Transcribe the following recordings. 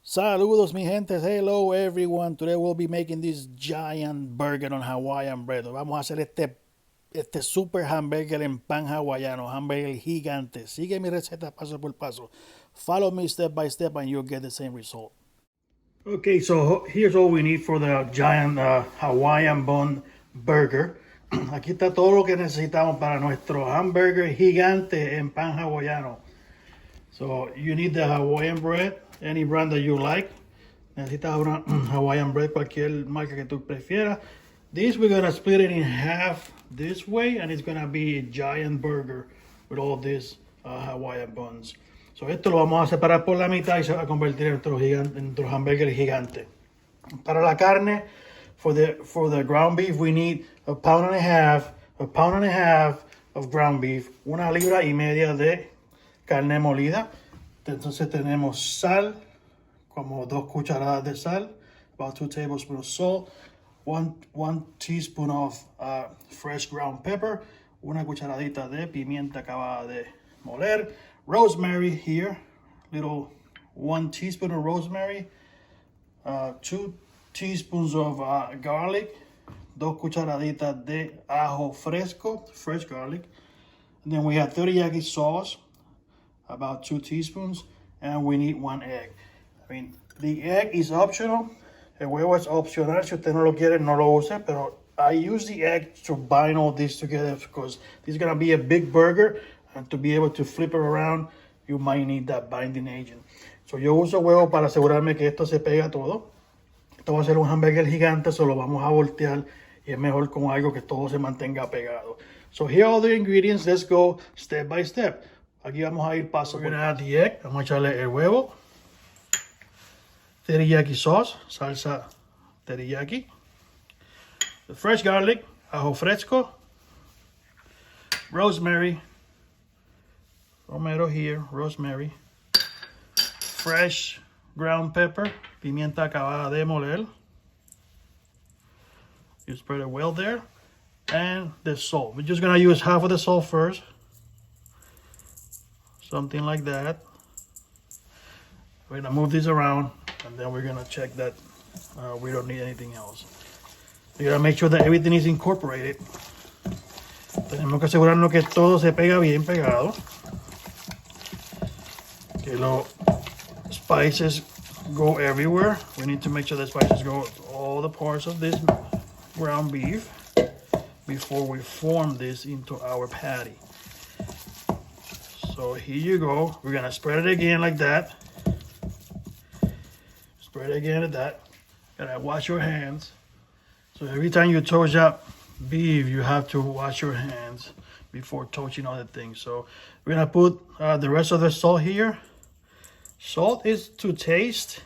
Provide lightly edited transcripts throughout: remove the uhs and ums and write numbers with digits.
Saludos mi gente, hello everyone. Today we'll be making this giant burger on Hawaiian bread. Vamos a hacer este super hamburger en pan hawaiano, hamburger gigante. Sigue mi receta paso por paso. Follow me step by step and you'll get the same result. Okay, so here's all we need for the giant Hawaiian bun burger. Aquí está todo lo que necesitamos para nuestro hamburger gigante en pan hawaiano. So you need the Hawaiian bread, any brand that you like. Necesitas una Hawaiian bread, cualquier marca que tú prefieras. This we're gonna split it in half this way, and it's gonna be a giant burger with all these Hawaiian buns. So esto lo vamos a separar por la mitad y se va a convertir en nuestro hamburger gigante. Para la carne, for the ground beef, we need a pound and a half of ground beef, 1,5 libras de carne molida. Entonces tenemos sal, como 2 cucharadas de sal, about 2 tablespoons of salt, one teaspoon of fresh ground pepper, una cucharadita de pimienta acabada de moler, rosemary here, little 1 teaspoon of rosemary, 2 teaspoons of garlic, 2 cucharaditas de ajo fresco, fresh garlic, and then we have teriyaki sauce, about 2 teaspoons, and we need 1 egg. I mean, the egg is optional. El huevo es opcional. Si usted no lo quiere, no lo use. Pero I use the egg to bind all this together because this is going to be a big burger. And to be able to flip it around, you might need that binding agent. So yo uso huevo para asegurarme que esto se pega todo. Esto va a ser un hamburger gigante, solo vamos a voltear. Y es mejor con algo que todo se mantenga pegado. So here are all the ingredients. Let's go step by step. Aquí vamos a ir paso por paso. We're gonna add the egg. Vamos a echarle el huevo. Teriyaki sauce, salsa teriyaki. The fresh garlic, ajo fresco. Rosemary. Romero here, rosemary. Fresh ground pepper, pimienta acabada de moler. You spread it well there. And the salt. We're just gonna use half of the salt first. Something like that. We're gonna move this around and then we're gonna check that we don't need anything else. We're gonna make sure that everything is incorporated. Tenemos que asegurarnos que todo se pega bien pegado. Que los spices go everywhere. We need to make sure the spices go to all the parts of this ground beef before we form this into our patty. So here you go. We're gonna spread it again like that. Spread it again like that. Gotta wash your hands. So every time you touch up beef, you have to wash your hands before touching other things. So we're gonna put the rest of the salt here. Salt is to taste.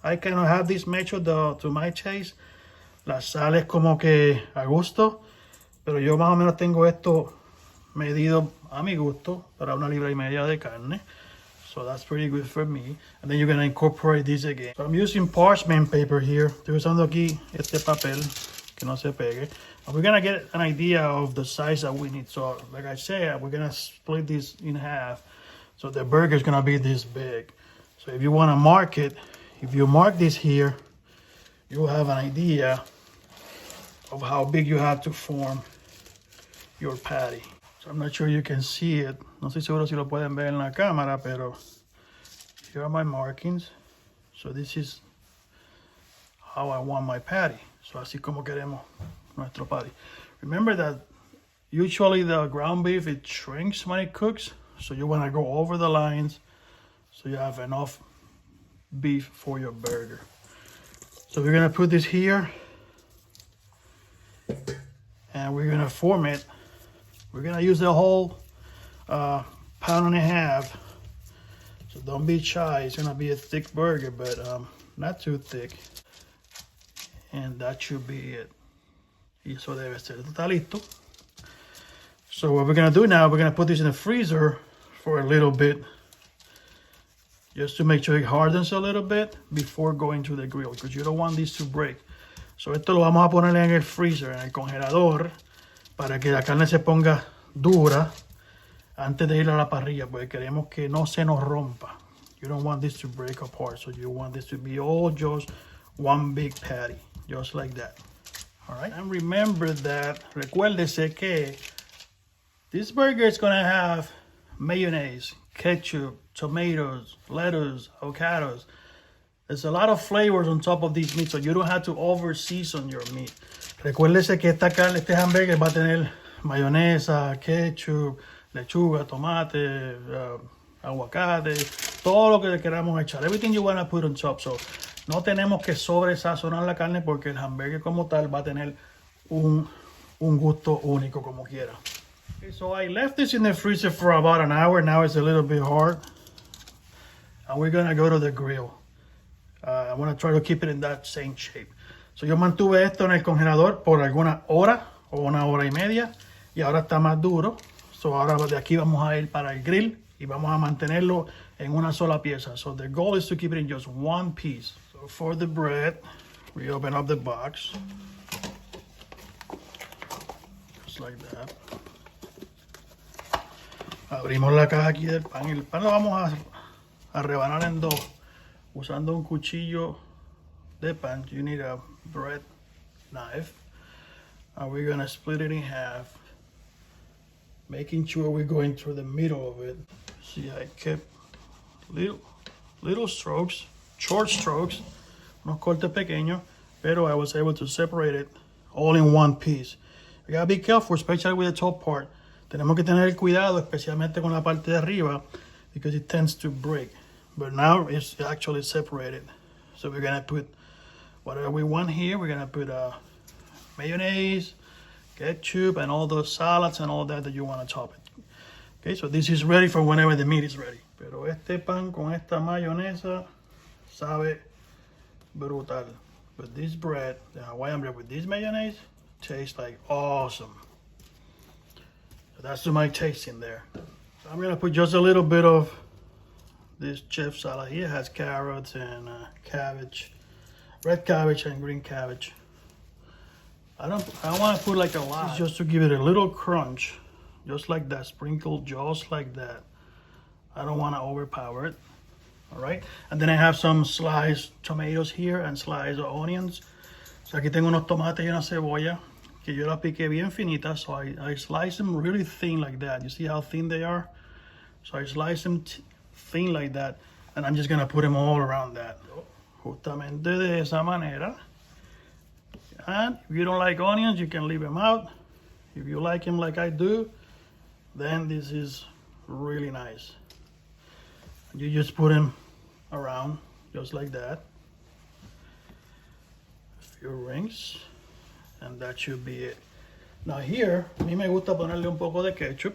I kind of have this measured to my taste. La sal es como que a gusto. Pero yo más o menos tengo esto medido a mi gusto para 1,5 libras de carne. So that's pretty good for me. And then you're gonna incorporate this again. So I'm using parchment paper here. Estoy usando aquí este papel que no se pegue. And we're gonna get an idea of the size that we need. So like I said, we're gonna split this in half. So the burger is gonna be this big. So if you wanna mark it, if you mark this here, you'll have an idea of how big you have to form your patty. So I'm not sure you can see it. No estoy seguro si lo pueden ver en la cámara, pero here are my markings. So this is how I want my patty. So así como queremos nuestro patty. Remember that usually the ground beef, it shrinks when it cooks. So you want to go over the lines so you have enough beef for your burger. So we're going to put this here. And we're going to form it. We're gonna use the whole pound and a half. So don't be shy. It's gonna be a thick burger, but not too thick. And that should be it. Y eso debe ser. Está listo. So what we're gonna do now, we're gonna put this in the freezer for a little bit. Just to make sure it hardens a little bit before going to the grill, because you don't want this to break. So esto lo vamos a poner en el freezer, en el congelador, para que la carne se ponga dura antes de ir a la parrilla, porque queremos que no se nos rompa. You don't want this to break apart, so you want this to be all just one big patty, just like that. All right, and remember that, recuérdese que this burger is gonna have mayonnaise, ketchup, tomatoes, lettuce, avocados. There's a lot of flavors on top of these meat, so you don't have to over season your meat. Recuérdese que esta carne, este hamburger va a tener mayonesa, ketchup, lechuga, tomate, aguacate, todo lo que le queramos echar. Everything you want to put on top. So, no tenemos que sobresazonar la carne porque el hamburger como tal va a tener un gusto único como quiera. Okay, so I left this in the freezer for about an hour. Now it's a little bit hard. And we're gonna go to the grill. I want to try to keep it in that same shape. So yo mantuve esto en el congelador por alguna hora o una hora y media. Y ahora está más duro. So ahora de aquí vamos a ir para el grill y vamos a mantenerlo en una sola pieza. So the goal is to keep it in just one piece. So for the bread, we open up the box. Just like that. Abrimos la caja aquí del pan y el pan lo vamos a rebanar en dos usando un cuchillo de pan. You need a bread knife. And we're gonna split it in half, making sure we're going through the middle of it. See, I kept little strokes, short strokes, unos cortes pequeños, pero I was able to separate it all in one piece. You gotta be careful, especially with the top part. Tenemos que tener cuidado, especialmente con la parte de arriba, because it tends to break. But now it's actually separated. So we're gonna put whatever we want here. We're gonna put mayonnaise, ketchup, and all those salads and all that you want to top it. Okay, so this is ready for whenever the meat is ready. Pero este pan con esta mayonesa sabe brutal. But this bread, the Hawaiian bread with this mayonnaise, tastes like awesome. So that's my taste in there. So I'm gonna put just a little bit of this chef salad here. It has carrots and cabbage, red cabbage and green cabbage. I don't want to put like a lot, just to give it a little crunch, just like that, sprinkled just like that. I don't want to overpower it. All right, and then I have some sliced tomatoes here and sliced onions. So aquí tengo unos tomates y una cebolla que yo la piqué bien finita. So I slice them really thin like that. You see how thin they are? So I slice them thin like that, and I'm just gonna put them all around that. Justamente de esa manera. And if you don't like onions, you can leave them out. If you like them like I do, then this is really nice. You just put them around, just like that. A few rings, and that should be it. Now here, a mí me gusta ponerle un poco de ketchup.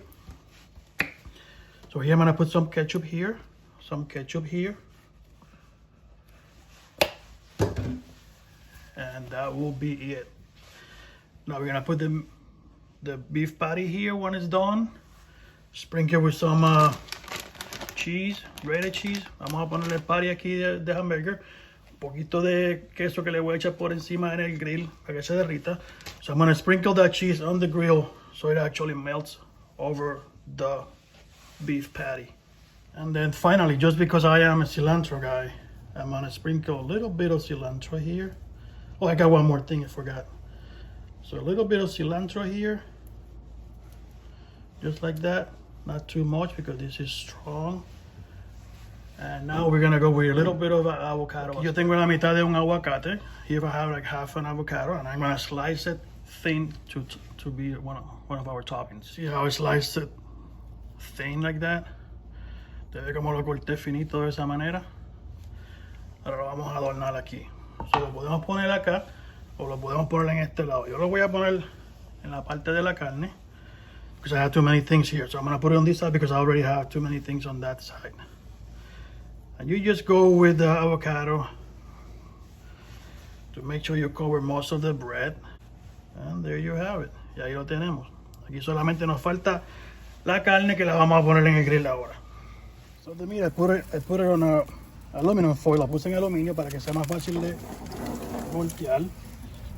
So here I'm gonna put some ketchup here, and that will be it. Now we're gonna put the beef patty here when it's done. Sprinkle with some cheese, grated cheese. Vamos a ponerle el patty aquí de hamburger. Un poquito de queso que le voy a echar por encima en el grill para que se derrita. So I'm gonna sprinkle that cheese on the grill so it actually melts over the beef patty. And then finally, just because I am a cilantro guy, I'm gonna sprinkle a little bit of cilantro here. Oh, I got one more thing I forgot. So a little bit of cilantro here, just like that. Not too much because this is strong. And now we're gonna go with a little bit of avocado. Yo tengo la mitad de un aguacate. Here I have like half an avocado, and I'm gonna slice it thin to be one of our toppings. See how I sliced it thin like that? Te ve como lo corté finito de esa manera. Ahora lo vamos a adornar aquí. So lo podemos poner acá o lo podemos poner en este lado. Yo lo voy a poner en la parte de la carne because I have too many things here. So I'm gonna put it on this side because I already have too many things on that side. And you just go with the avocado to make sure you cover most of the bread. And there you have it. Y ahí lo tenemos. Aquí solamente nos falta la carne que la vamos a poner en el grill ahora. So the meat, I put it on a aluminum foil. La puse en aluminio para que sea más fácil de voltear.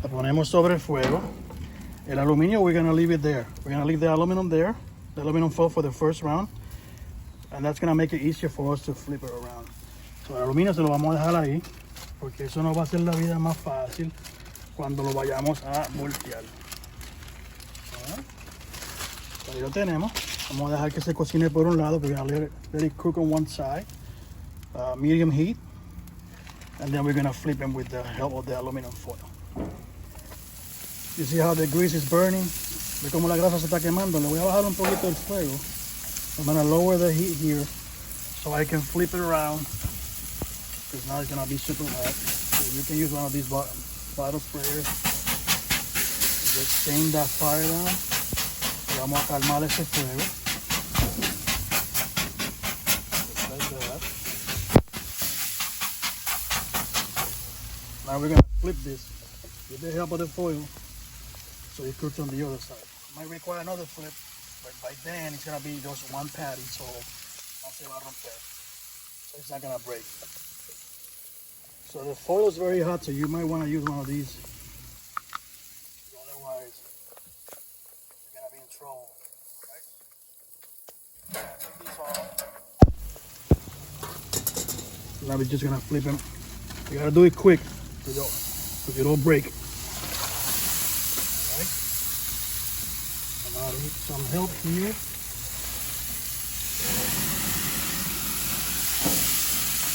La ponemos sobre el fuego. El aluminio, we're gonna leave it there. We're gonna leave the aluminum there, the aluminum foil for the first round. And that's gonna make it easier for us to flip it around. So, el aluminio se lo vamos a dejar ahí, porque eso nos va a hacer la vida más fácil cuando lo vayamos a voltear. Ahí lo tenemos. Vamos a dejar que se cocine por un lado. We're gonna let it cook on one side, medium heat, and then we're gonna flip them with the help of the aluminum foil. You see how the grease is burning? Ve como la grasa se está quemando. Le voy a bajar un poquito el fuego. I'm gonna lower the heat here so I can flip it around, because now it's gonna be super hot. So you can use one of these bottle sprayers. Just tame that fire down. Vamos a calmar ese fuego. Like that. Now we're going to flip this with the help of the foil so it cooks on the other side. Might require another flip, but by then it's going to be just one patty, so no se va a romper. So it's not going to break. So the foil is very hot, so you might want to use one of these. Otherwise, trouble. Right? Now we're just gonna flip them. You gotta do it quick so you don't break. Alright. And now I need some help here.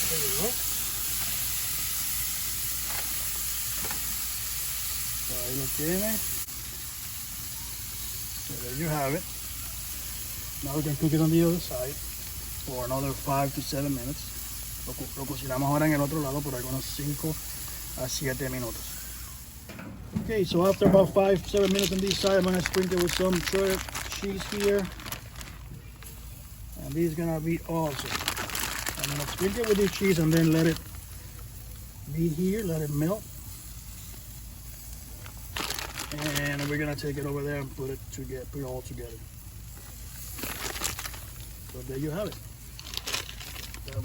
There you go. So ahí lo tiene. So there you have it. Now we can cook it on the other side for another 5 to 7 minutes. Lo cocinamos ahora en el otro lado por algunos 5 a 7 minutos. Okay, so after about 5-7 minutes on this side, I'm gonna sprinkle with some shredded cheese here. And this is gonna be awesome. I'm gonna sprinkle with this cheese and then let it be here, let it melt. And we're gonna take it over there and put it all together. So there you have it.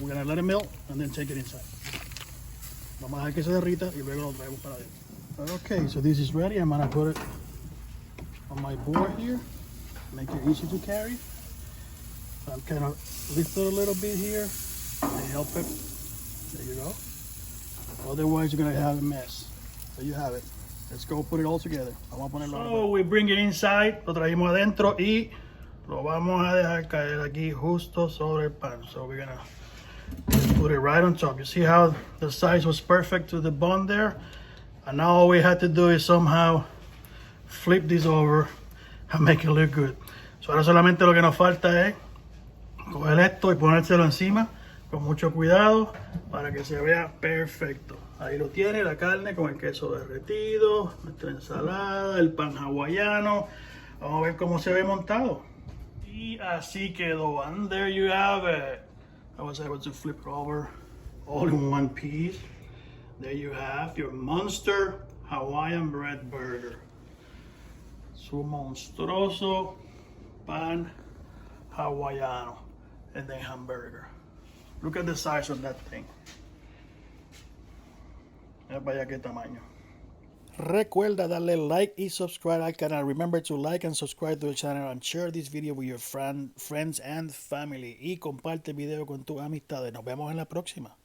We're gonna let it melt and then take it inside. Vamos a dejar que se derrita y luego lo traemos para adentro. Okay, so this is ready. I'm gonna put it on my board here, make it easy to carry. I'm kind of lift it a little bit here to help it. There you go. Otherwise, you're gonna have a mess. So you have it. Let's go put it all together. Vamos a ponerlo. So we bring it inside, lo traemos adentro y lo vamos a dejar caer aquí justo sobre el pan. So we're gonna put it right on top. You see how the size was perfect to the bun there? And now all we had to do is somehow flip this over and make it look good. So ahora solamente lo que nos falta es coger esto y ponérselo encima con mucho cuidado para que se vea perfecto. Ahí lo tiene, la carne con el queso derretido, nuestra ensalada, el pan hawaiano. Vamos a ver cómo se ve montado. Y así quedó. And there you have it. I was able to flip it over all in one piece. There you have your monster Hawaiian bread burger. Su monstruoso pan hawaiano and then hamburger. Look at the size of that thing. Vaya qué tamaño. Recuerda darle like y subscribe al canal. Remember to like and subscribe to the channel and share this video with your friends and family. Y comparte el video con tus amistades. Nos vemos en la próxima.